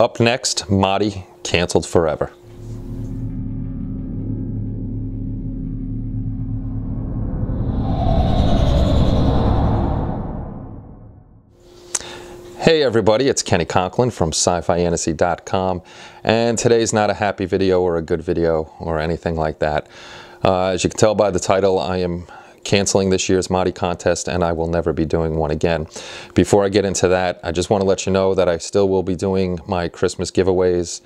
Up next, MOTY canceled forever. Hey everybody, it's Kenny Conklin from SciFiAntasy.com, and today's not a happy video or a good video or anything like that. As you can tell by the title, I am canceling this year's MOTY Contest, and I will never be doing one again. Before I get into that, I just want to let you know that I still will be doing my Christmas giveaways,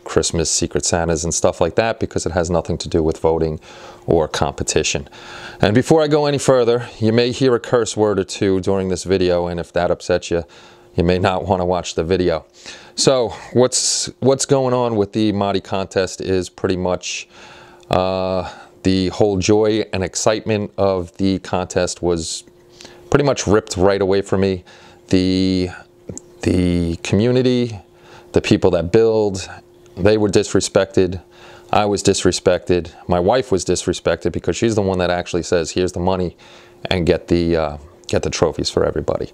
Christmas Secret Santas and stuff like that, because it has nothing to do with voting or competition. And before I go any further, you may hear a curse word or two during this video, and if that upsets you, you may not want to watch the video. So what's going on with the MOTY Contest is pretty much the whole joy and excitement of the contest was pretty much ripped right away from me. The community, the people that build, they were disrespected. I was disrespected. My wife was disrespected because she's the one that actually says, here's the money and get the trophies for everybody.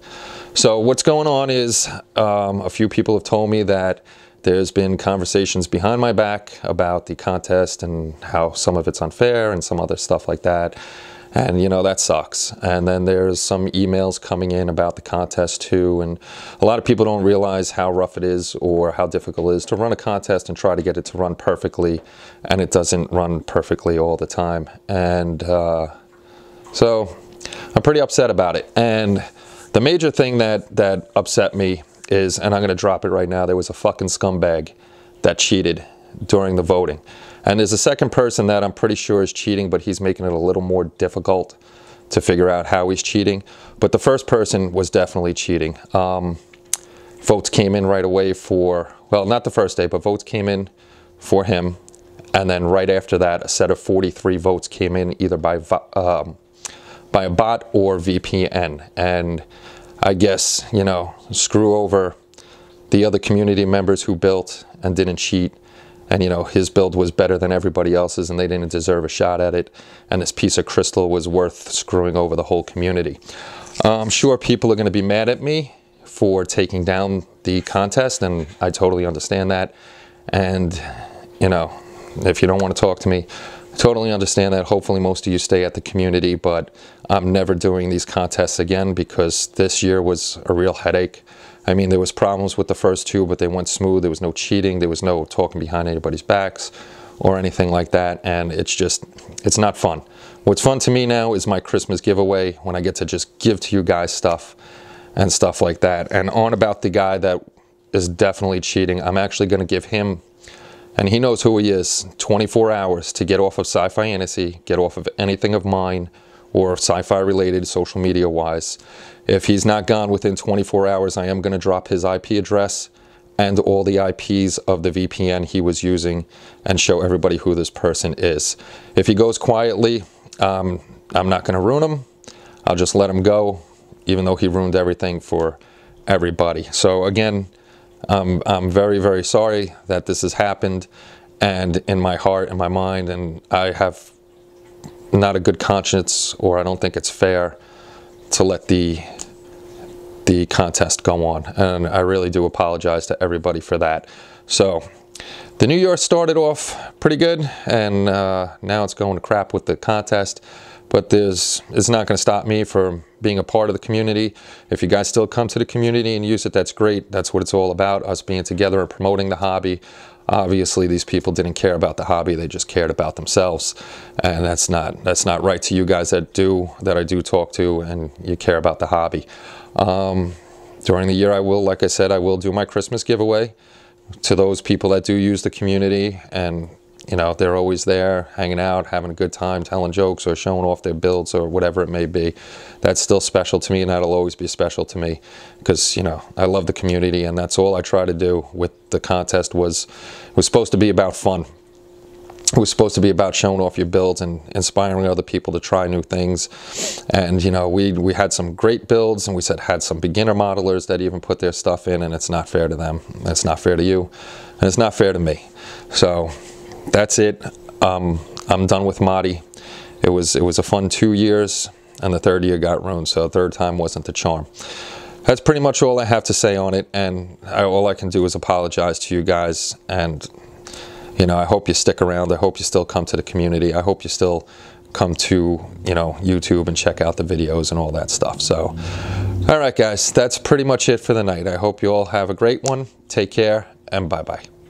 So what's going on is a few people have told me that there's been conversations behind my back about the contest and how some of it's unfair and some other stuff like that. And, you know, that sucks. And then there's some emails coming in about the contest too. And a lot of people don't realize how rough it is or how difficult it is to run a contest and try to get it to run perfectly. And it doesn't run perfectly all the time. And so I'm pretty upset about it. And the major thing that upset me is, and I'm going to drop it right now, there was a fucking scumbag that cheated during the voting. And there's a second person that I'm pretty sure is cheating, but he's making it a little more difficult to figure out how he's cheating. But the first person was definitely cheating. Votes came in right away for, well, not the first day, but votes came in for him. And then right after that, a set of 43 votes came in either by a bot or VPN. And I guess, you know, screw over the other community members who built and didn't cheat. And, you know, his build was better than everybody else's and they didn't deserve a shot at it. And this piece of crystal was worth screwing over the whole community. I'm sure people are going to be mad at me for taking down the contest, and I totally understand that. And, you know, if you don't want to talk to me, I totally understand that. Hopefully most of you stay at the community, but I'm never doing these contests again because this year was a real headache. I mean, there was problems with the first two, but they went smooth. There was no cheating. There was no talking behind anybody's backs or anything like that. And it's just, it's not fun. What's fun to me now is my Christmas giveaway when I get to just give to you guys stuff and stuff like that. And on about the guy that is definitely cheating, I'm actually going to give him, and he knows who he is, 24 hours to get off of Sci-Fi Fantasy, get off of anything of mine or sci-fi related social media wise. If he's not gone within 24 hours, I am going to drop his IP address and all the IPs of the VPN he was using and show everybody who this person is. If he goes quietly, I'm not going to ruin him. I'll just let him go, even though he ruined everything for everybody. So again, I'm very, very sorry that this has happened, and in my heart and my mind, and I have not a good conscience, or I don't think it's fair to let the contest go on, and I really do apologize to everybody for that. So the new year started off pretty good, and now it's going to crap with the contest. But it's not going to stop me from being a part of the community. If you guys still come to the community and use it, that's great. That's what it's all about, us being together and promoting the hobby. Obviously, these people didn't care about the hobby. They just cared about themselves. And that's not right to you guys that I do talk to and you care about the hobby. During the year, I will, like I said, I will do my Christmas giveaway to those people that do use the community, and you know, they're always there hanging out, having a good time, telling jokes or showing off their builds or whatever it may be. That's still special to me, and that'll always be special to me because, you know, I love the community, and that's all I try to do with the contest. Was supposed to be about fun. It was supposed to be about showing off your builds and inspiring other people to try new things. And, you know, we had some great builds, and we had some beginner modelers that even put their stuff in, and it's not fair to them. It's not fair to you, and it's not fair to me. So that's it. I'm done with MOTY. It was a fun 2 years, and the third year got ruined, so the third time wasn't the charm. that's pretty much all I have to say on it, and all I can do is apologize to you guys. And you know, I hope you stick around. I hope you still come to the community. I hope you still come to, you know, YouTube and check out the videos and all that stuff. So, all right, guys, that's pretty much it for the night. I hope you all have a great one. Take care, and bye-bye.